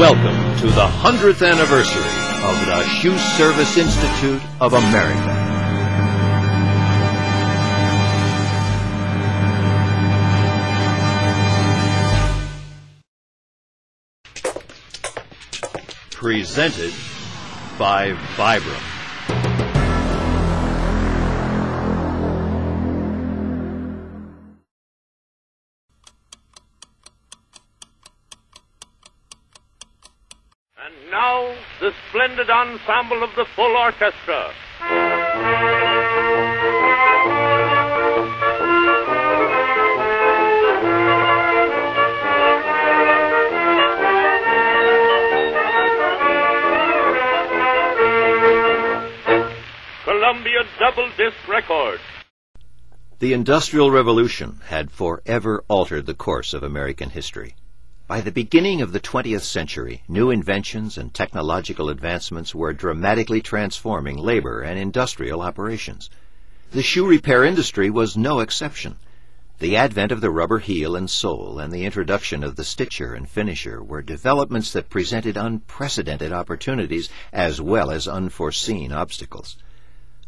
Welcome to the 100th anniversary of the Shoe Service Institute of America. Presented by Vibram. And now, the splendid ensemble of the full orchestra. Columbia Double Disc Records. The Industrial Revolution had forever altered the course of American history. By the beginning of the 20th century, new inventions and technological advancements were dramatically transforming labor and industrial operations. The shoe repair industry was no exception. The advent of the rubber heel and sole and the introduction of the stitcher and finisher were developments that presented unprecedented opportunities as well as unforeseen obstacles.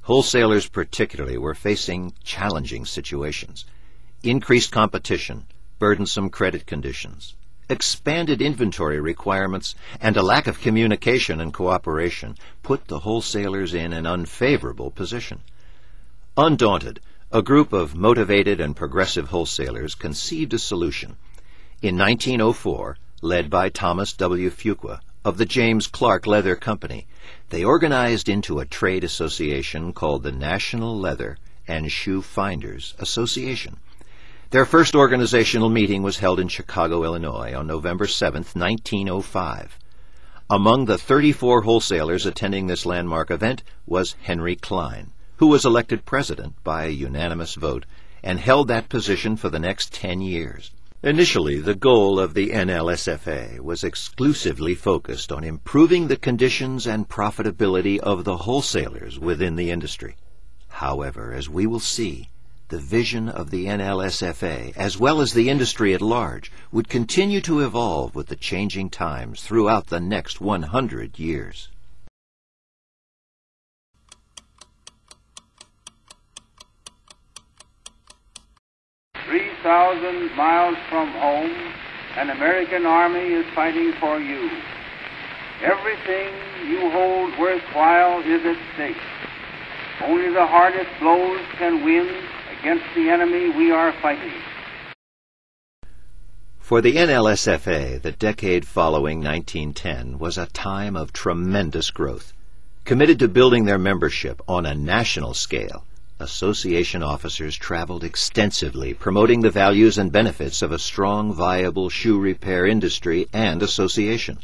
Wholesalers particularly were facing challenging situations. Increased competition, burdensome credit conditions, expanded inventory requirements, and a lack of communication and cooperation put the wholesalers in an unfavorable position. Undaunted, a group of motivated and progressive wholesalers conceived a solution. In 1904, led by Thomas W. Fuqua of the James Clark Leather Company, they organized into a trade association called the National Leather and Shoe Finders Association. Their first organizational meeting was held in Chicago, Illinois, on November 7, 1905. Among the 34 wholesalers attending this landmark event was Henry Klein, who was elected president by a unanimous vote and held that position for the next 10 years. Initially, the goal of the NLSFA was exclusively focused on improving the conditions and profitability of the wholesalers within the industry. However, as we will see, the vision of the NLSFA, as well as the industry at large, would continue to evolve with the changing times throughout the next 100 years. "3,000 miles from home, an American army is fighting for you. Everything you hold worthwhile is at stake. Only the hardest blows can win against the enemy we are fighting." For the NLSFA, the decade following 1910 was a time of tremendous growth. Committed to building their membership on a national scale, association officers traveled extensively, promoting the values and benefits of a strong, viable shoe repair industry and association.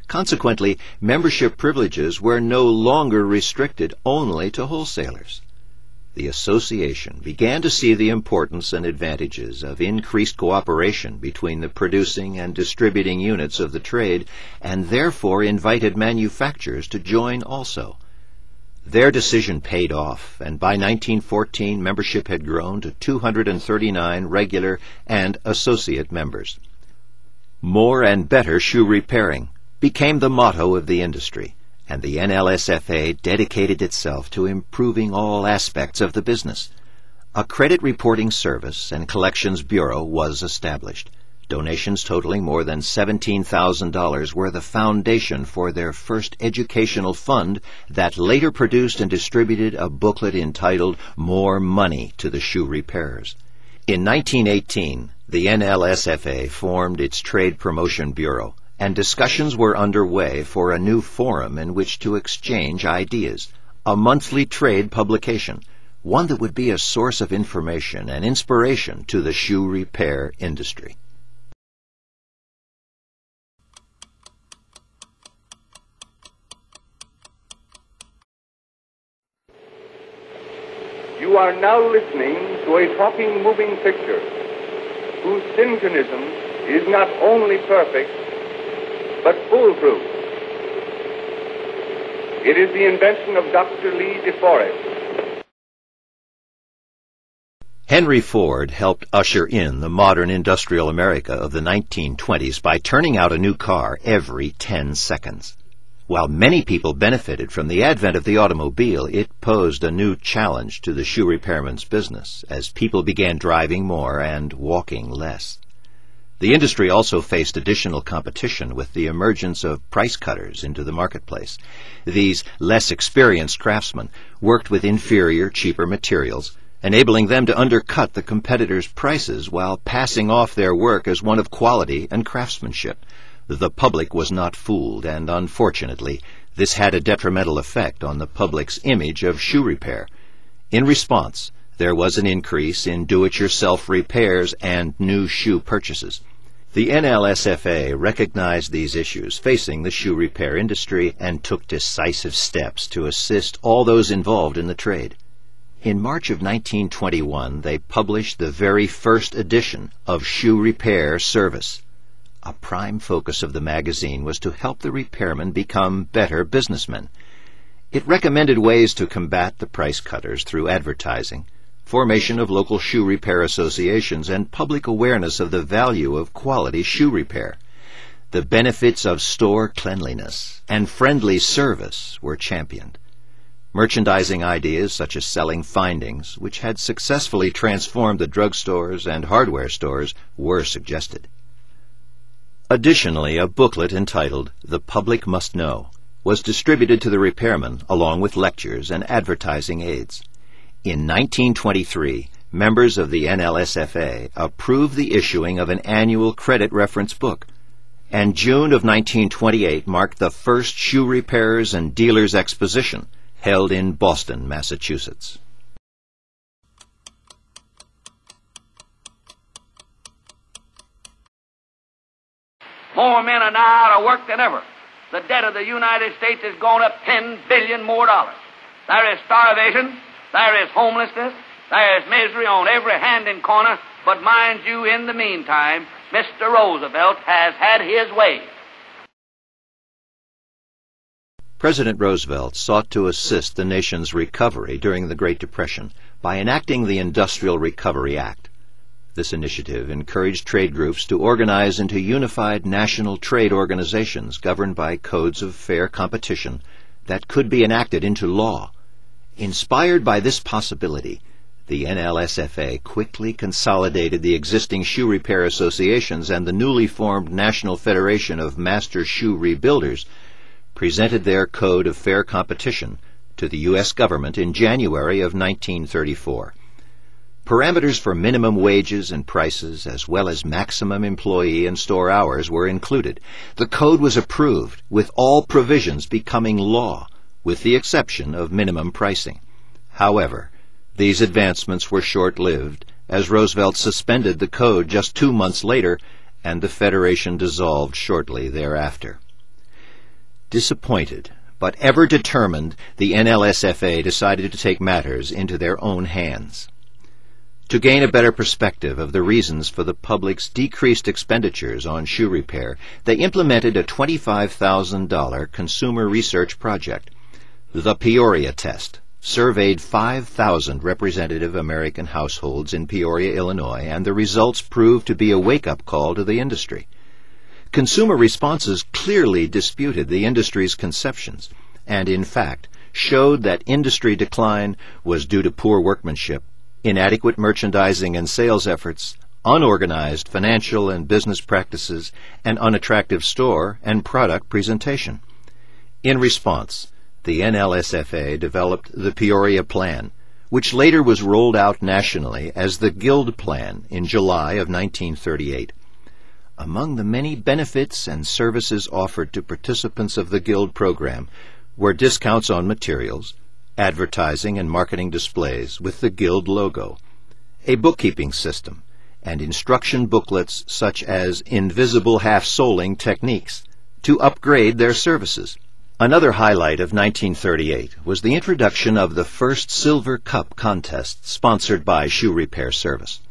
Consequently, membership privileges were no longer restricted only to wholesalers. The association began to see the importance and advantages of increased cooperation between the producing and distributing units of the trade, and therefore invited manufacturers to join also. Their decision paid off, and by 1914 membership had grown to 239 regular and associate members. More and better shoe repairing became the motto of the industry, and the NLSFA dedicated itself to improving all aspects of the business. A credit reporting service and collections bureau was established. Donations totaling more than $17,000 were the foundation for their first educational fund that later produced and distributed a booklet entitled "More Money to the Shoe Repairers." In 1918, the NLSFA formed its Trade Promotion Bureau, and discussions were underway for a new forum in which to exchange ideas, a monthly trade publication, one that would be a source of information and inspiration to the shoe repair industry. You are now listening to a talking moving picture whose synchronism is not only perfect, but foolproof. It is the invention of Dr. Lee DeForest. Henry Ford helped usher in the modern industrial America of the 1920s by turning out a new car every 10 seconds. While many people benefited from the advent of the automobile, it posed a new challenge to the shoe repairman's business as people began driving more and walking less. The industry also faced additional competition with the emergence of price cutters into the marketplace. These less experienced craftsmen worked with inferior, cheaper materials, enabling them to undercut the competitors' prices while passing off their work as one of quality and craftsmanship. The public was not fooled, and unfortunately, this had a detrimental effect on the public's image of shoe repair. In response, there was an increase in do-it-yourself repairs and new shoe purchases. The NLSFA recognized these issues facing the shoe repair industry and took decisive steps to assist all those involved in the trade. In March of 1921, they published the very first edition of Shoe Repair Service. A prime focus of the magazine was to help the repairmen become better businessmen. It recommended ways to combat the price cutters through advertising, formation of local shoe repair associations, and public awareness of the value of quality shoe repair. The benefits of store cleanliness and friendly service were championed. Merchandising ideas such as selling findings, which had successfully transformed the drugstores and hardware stores, were suggested. Additionally, a booklet entitled "The Public Must Know" was distributed to the repairmen along with lectures and advertising aids. In 1923, members of the NLSFA approved the issuing of an annual credit reference book, and June of 1928 marked the first Shoe Repairers and Dealers Exposition, held in Boston, Massachusetts. More men are now out of work than ever. The debt of the United States has gone up $10 billion more. There is starvation, there is homelessness, there is misery on every hand and corner, but mind you, in the meantime, Mr. Roosevelt has had his way. President Roosevelt sought to assist the nation's recovery during the Great Depression by enacting the Industrial Recovery Act. This initiative encouraged trade groups to organize into unified national trade organizations governed by codes of fair competition that could be enacted into law. Inspired by this possibility, the NLSFA quickly consolidated the existing shoe repair associations, and the newly formed National Federation of Master Shoe Rebuilders presented their Code of Fair Competition to the U.S. government in January of 1934. Parameters for minimum wages and prices, as well as maximum employee and store hours, were included. The code was approved, with all provisions becoming law, with the exception of minimum pricing. However, these advancements were short-lived, as Roosevelt suspended the code just 2 months later, and the Federation dissolved shortly thereafter. Disappointed, but ever determined, the NLSFA decided to take matters into their own hands. To gain a better perspective of the reasons for the public's decreased expenditures on shoe repair, they implemented a $25,000 consumer research project. The Peoria Test surveyed 5,000 representative American households in Peoria, Illinois, and the results proved to be a wake-up call to the industry. Consumer responses clearly disputed the industry's conceptions, and in fact showed that industry decline was due to poor workmanship, inadequate merchandising and sales efforts, unorganized financial and business practices, and unattractive store and product presentation. In response, the NLSFA developed the Peoria Plan, which later was rolled out nationally as the Guild Plan in July of 1938. Among the many benefits and services offered to participants of the Guild program were discounts on materials, advertising and marketing displays with the Guild logo, a bookkeeping system, and instruction booklets such as invisible half-soling techniques to upgrade their services. Another highlight of 1938 was the introduction of the first Silver Cup contest sponsored by Shoe Repair Service.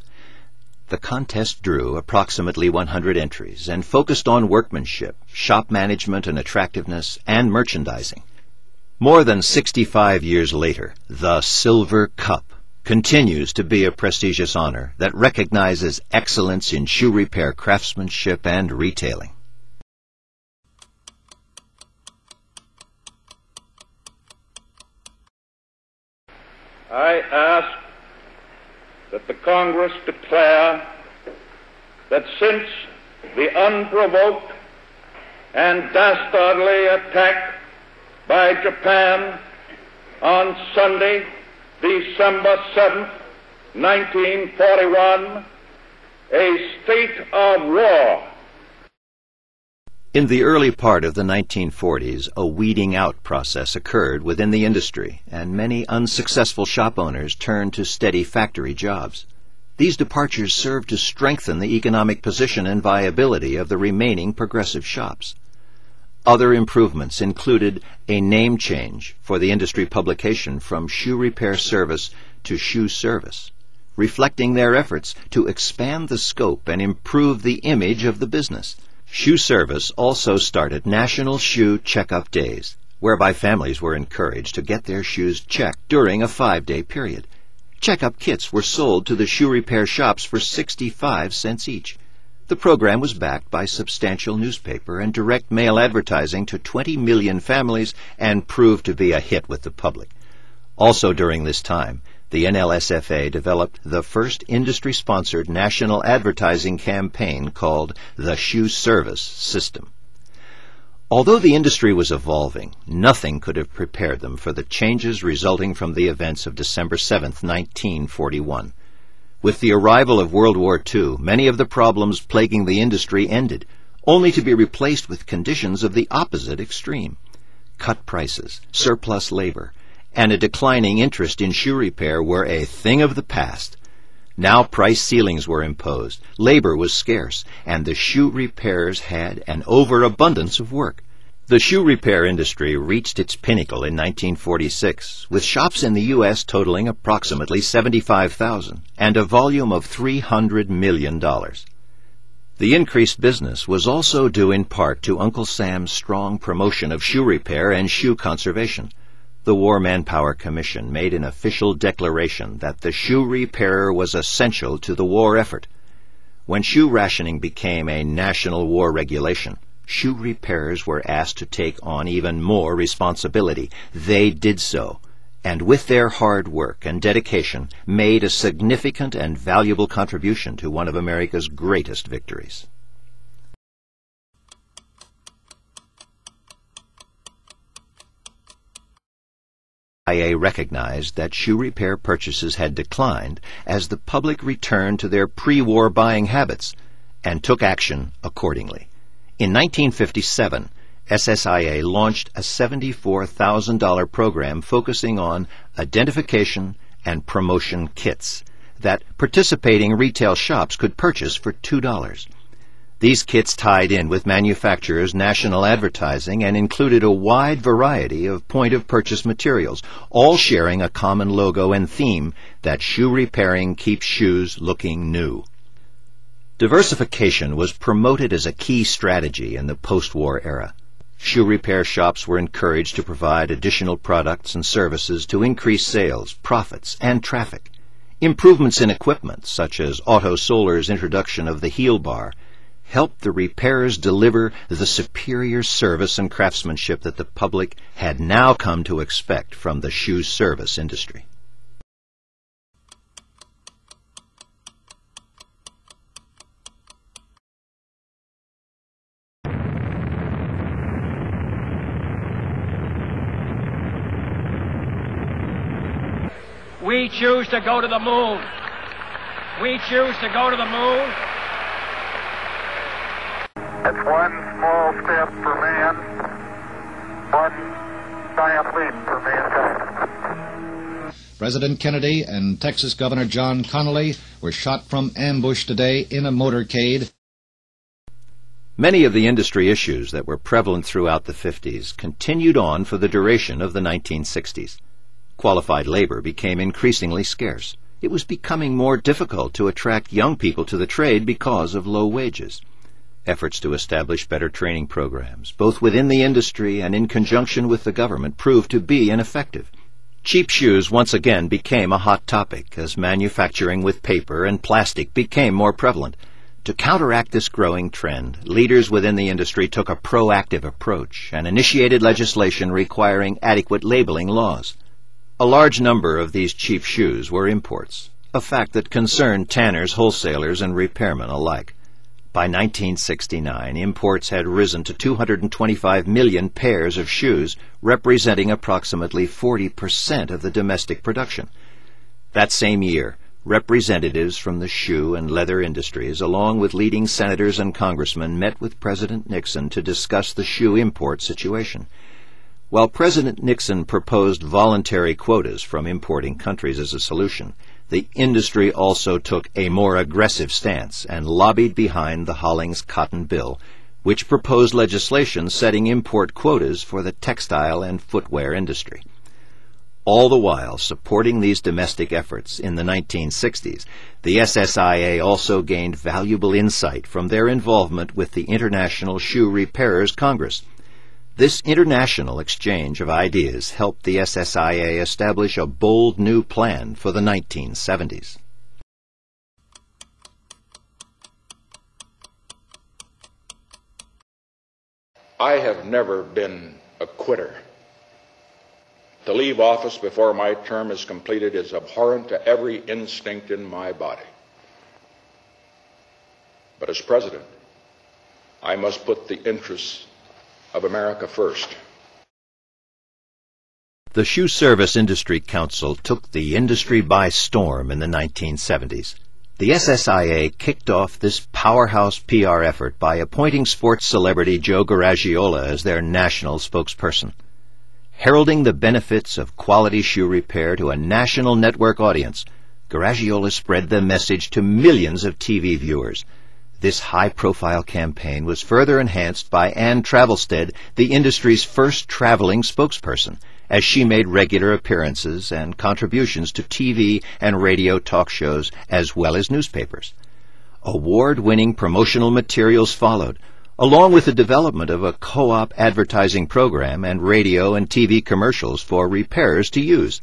The contest drew approximately 100 entries and focused on workmanship, shop management and attractiveness, and merchandising. More than 65 years later, the Silver Cup continues to be a prestigious honor that recognizes excellence in shoe repair craftsmanship and retailing. I ask that the Congress declare that since the unprovoked and dastardly attack by Japan on Sunday, December 7th, 1941, a state of war. In the early part of the 1940s, a weeding out process occurred within the industry, and many unsuccessful shop owners turned to steady factory jobs. These departures served to strengthen the economic position and viability of the remaining progressive shops. Other improvements included a name change for the industry publication from Shoe Repair Service to Shoe Service, reflecting their efforts to expand the scope and improve the image of the business. Shoe Service also started National Shoe Checkup Days, whereby families were encouraged to get their shoes checked during a 5-day period. Checkup kits were sold to the shoe repair shops for 65 cents each. The program was backed by substantial newspaper and direct mail advertising to 20 million families and proved to be a hit with the public. Also during this time, the NLSFA developed the first industry-sponsored national advertising campaign called the Shoe Service System. Although the industry was evolving, nothing could have prepared them for the changes resulting from the events of December 7, 1941. With the arrival of World War II, many of the problems plaguing the industry ended, only to be replaced with conditions of the opposite extreme. Cut prices, surplus labor, and a declining interest in shoe repair were a thing of the past. Now price ceilings were imposed, labor was scarce, and the shoe repairers had an overabundance of work. The shoe repair industry reached its pinnacle in 1946, with shops in the U.S. totaling approximately 75,000 and a volume of $300 million. The increased business was also due in part to Uncle Sam's strong promotion of shoe repair and shoe conservation. The War Manpower Commission made an official declaration that the shoe repairer was essential to the war effort. When shoe rationing became a national war regulation, shoe repairers were asked to take on even more responsibility. They did so, and with their hard work and dedication, made a significant and valuable contribution to one of America's greatest victories. SSIA recognized that shoe repair purchases had declined as the public returned to their pre-war buying habits and took action accordingly. In 1957, SSIA launched a $74,000 program focusing on identification and promotion kits that participating retail shops could purchase for $2. These kits tied in with manufacturers' national advertising and included a wide variety of point-of-purchase materials, all sharing a common logo and theme that shoe repairing keeps shoes looking new. Diversification was promoted as a key strategy in the post-war era. Shoe repair shops were encouraged to provide additional products and services to increase sales, profits, and traffic. Improvements in equipment, such as Otto Solar's introduction of the heel bar, helped the repairers deliver the superior service and craftsmanship that the public had now come to expect from the shoe service industry. We choose to go to the moon. We choose to go to the moon. It's one small step for man, one giant leap for mankind. President Kennedy and Texas Governor John Connally were shot from ambush today in a motorcade. Many of the industry issues that were prevalent throughout the 50s continued on for the duration of the 1960s. Qualified labor became increasingly scarce. It was becoming more difficult to attract young people to the trade because of low wages. Efforts to establish better training programs, both within the industry and in conjunction with the government, proved to be ineffective. Cheap shoes once again became a hot topic as manufacturing with paper and plastic became more prevalent. To counteract this growing trend, leaders within the industry took a proactive approach and initiated legislation requiring adequate labeling laws. A large number of these cheap shoes were imports, a fact that concerned tanners, wholesalers, and repairmen alike. By 1969, imports had risen to 225 million pairs of shoes, representing approximately 40% of the domestic production. That same year, representatives from the shoe and leather industries, along with leading senators and congressmen, met with President Nixon to discuss the shoe import situation. While President Nixon proposed voluntary quotas from importing countries as a solution, the industry also took a more aggressive stance and lobbied behind the Hollings Cotton Bill, which proposed legislation setting import quotas for the textile and footwear industry. All the while supporting these domestic efforts in the 1960s, the SSIA also gained valuable insight from their involvement with the International Shoe Repairers Congress. This international exchange of ideas helped the SSIA establish a bold new plan for the 1970s. I have never been a quitter. To leave office before my term is completed is abhorrent to every instinct in my body. But as president, I must put the interests of America first. The Shoe Service Industry Council took the industry by storm in the 1970s. The SSIA kicked off this powerhouse PR effort by appointing sports celebrity Joe Garagiola as their national spokesperson. Heralding the benefits of quality shoe repair to a national network audience, Garagiola spread the message to millions of TV viewers. This high-profile campaign was further enhanced by Ann Travelstead, the industry's first traveling spokesperson, as she made regular appearances and contributions to TV and radio talk shows as well as newspapers. Award-winning promotional materials followed, along with the development of a co-op advertising program and radio and TV commercials for repairers to use.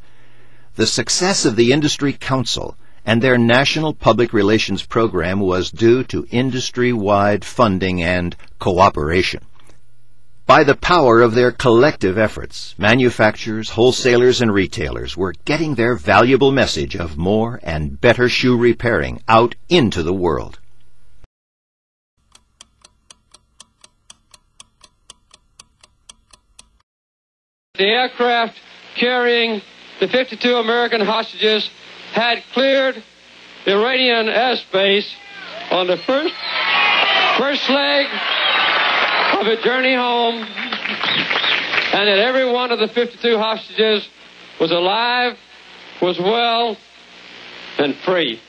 The success of the Industry Council and their national public relations program was due to industry-wide funding and cooperation. By the power of their collective efforts, manufacturers, wholesalers, and retailers were getting their valuable message of more and better shoe repairing out into the world. The aircraft carrying the 52 American hostages had cleared Iranian airspace on the first leg of a journey home, and that every one of the 52 hostages was alive, was well, and free.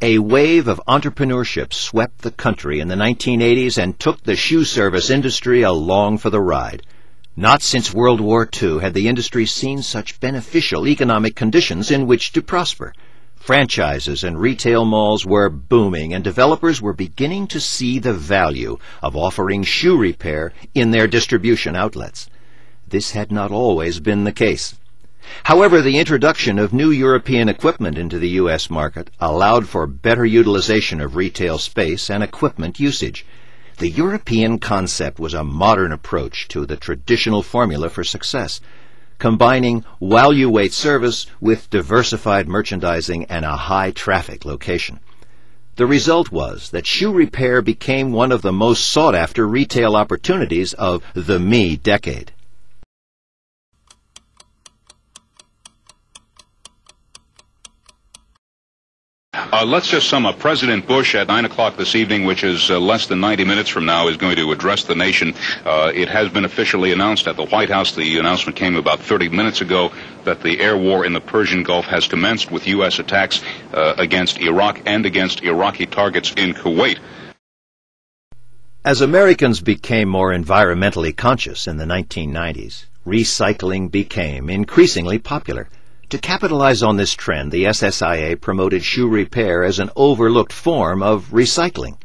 A wave of entrepreneurship swept the country in the 1980s and took the shoe service industry along for the ride. Not since World War II had the industry seen such beneficial economic conditions in which to prosper. Franchises and retail malls were booming, and developers were beginning to see the value of offering shoe repair in their distribution outlets. This had not always been the case. However, the introduction of new European equipment into the U.S. market allowed for better utilization of retail space and equipment usage. The European concept was a modern approach to the traditional formula for success, combining while-you-wait service with diversified merchandising and a high-traffic location. The result was that shoe repair became one of the most sought-after retail opportunities of the me decade. Let's just sum up. President Bush at 9 o'clock this evening, which is less than 90 minutes from now, is going to address the nation. It has been officially announced at the White House. The announcement came about 30 minutes ago that the air war in the Persian Gulf has commenced with U.S. attacks against Iraq and against Iraqi targets in Kuwait. As Americans became more environmentally conscious in the 1990s, recycling became increasingly popular. To capitalize on this trend, the SSIA promoted shoe repair as an overlooked form of recycling.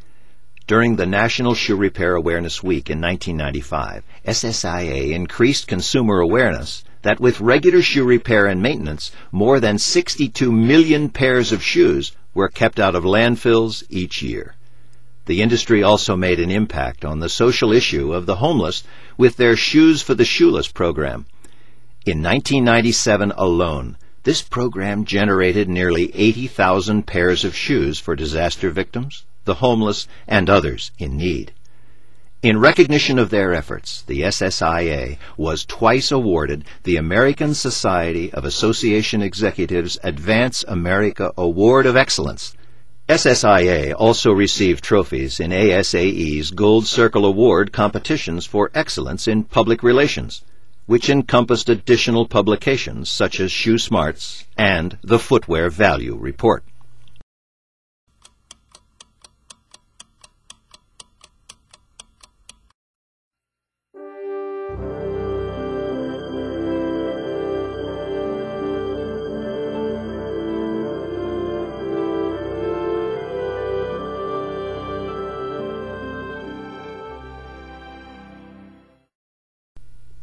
During the National Shoe Repair Awareness Week in 1995, SSIA increased consumer awareness that with regular shoe repair and maintenance, more than 62 million pairs of shoes were kept out of landfills each year. The industry also made an impact on the social issue of the homeless with their Shoes for the Shoeless program. In 1997 alone, this program generated nearly 80,000 pairs of shoes for disaster victims, the homeless, and others in need. In recognition of their efforts, the SSIA was twice awarded the American Society of Association Executives Advance America Award of Excellence. SSIA also received trophies in ASAE's Gold Circle Award competitions for excellence in public relations, which encompassed additional publications such as Shoe Smarts and the Footwear Value Report.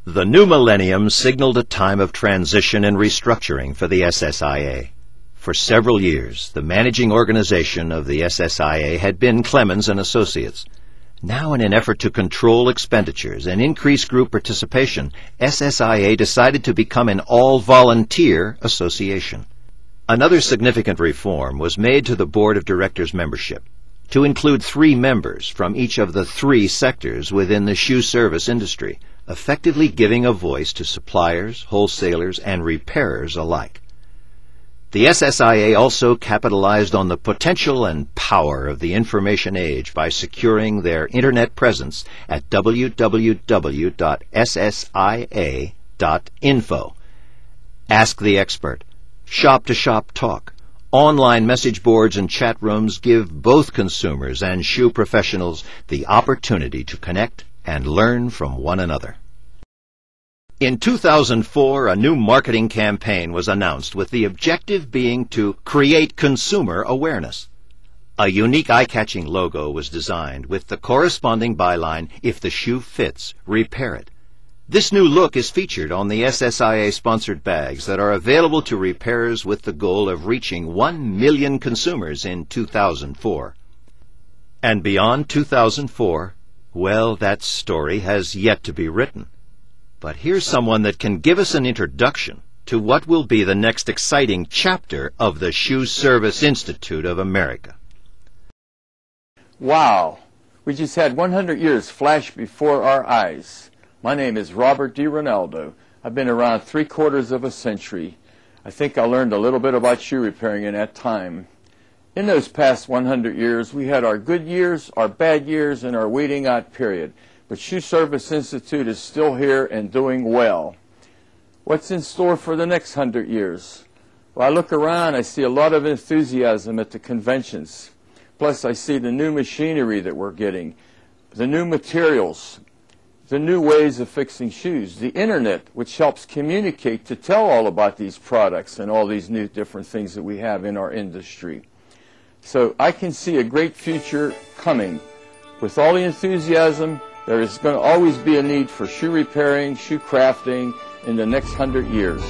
The new millennium signaled a time of transition and restructuring for the SSIA. For several years, the managing organization of the SSIA had been Clemens & Associates. Now, in an effort to control expenditures and increase group participation, SSIA decided to become an all-volunteer association. Another significant reform was made to the Board of Directors membership to include 3 members from each of the 3 sectors within the shoe service industry, effectively giving a voice to suppliers, wholesalers, and repairers alike. The SSIA also capitalized on the potential and power of the information age by securing their Internet presence at www.ssia.info. Ask the Expert, shop-to-shop talk, online message boards and chat rooms give both consumers and shoe professionals the opportunity to connect and learn from one another. In 2004, a new marketing campaign was announced with the objective being to create consumer awareness. A unique eye-catching logo was designed with the corresponding byline, "If the shoe fits, repair it." This new look is featured on the SSIA-sponsored bags that are available to repairers with the goal of reaching 1 million consumers in 2004. And beyond 2004, well, that story has yet to be written. But here's someone that can give us an introduction to what will be the next exciting chapter of the Shoe Service Institute of America. Wow! We just had 100 years flash before our eyes. My name is Robert D. Ronaldo. I've been around 3/4 of a century. I think I learned a little bit about shoe repairing in that time. In those past 100 years, we had our good years, our bad years, and our waiting out period. But Shoe Service Institute is still here and doing well. What's in store for the next 100 years? Well, I look around, I see a lot of enthusiasm at the conventions. Plus, I see the new machinery that we're getting, the new materials, the new ways of fixing shoes, the internet, which helps communicate to tell all about these products and all these new different things that we have in our industry. So I can see a great future coming. With all the enthusiasm, there is going to always be a need for shoe repairing, shoe crafting in the next 100 years.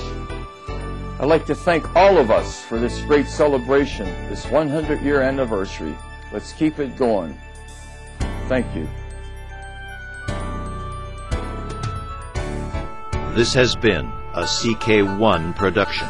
I'd like to thank all of us for this great celebration, this 100-year anniversary. Let's keep it going. Thank you. This has been a CK1 production.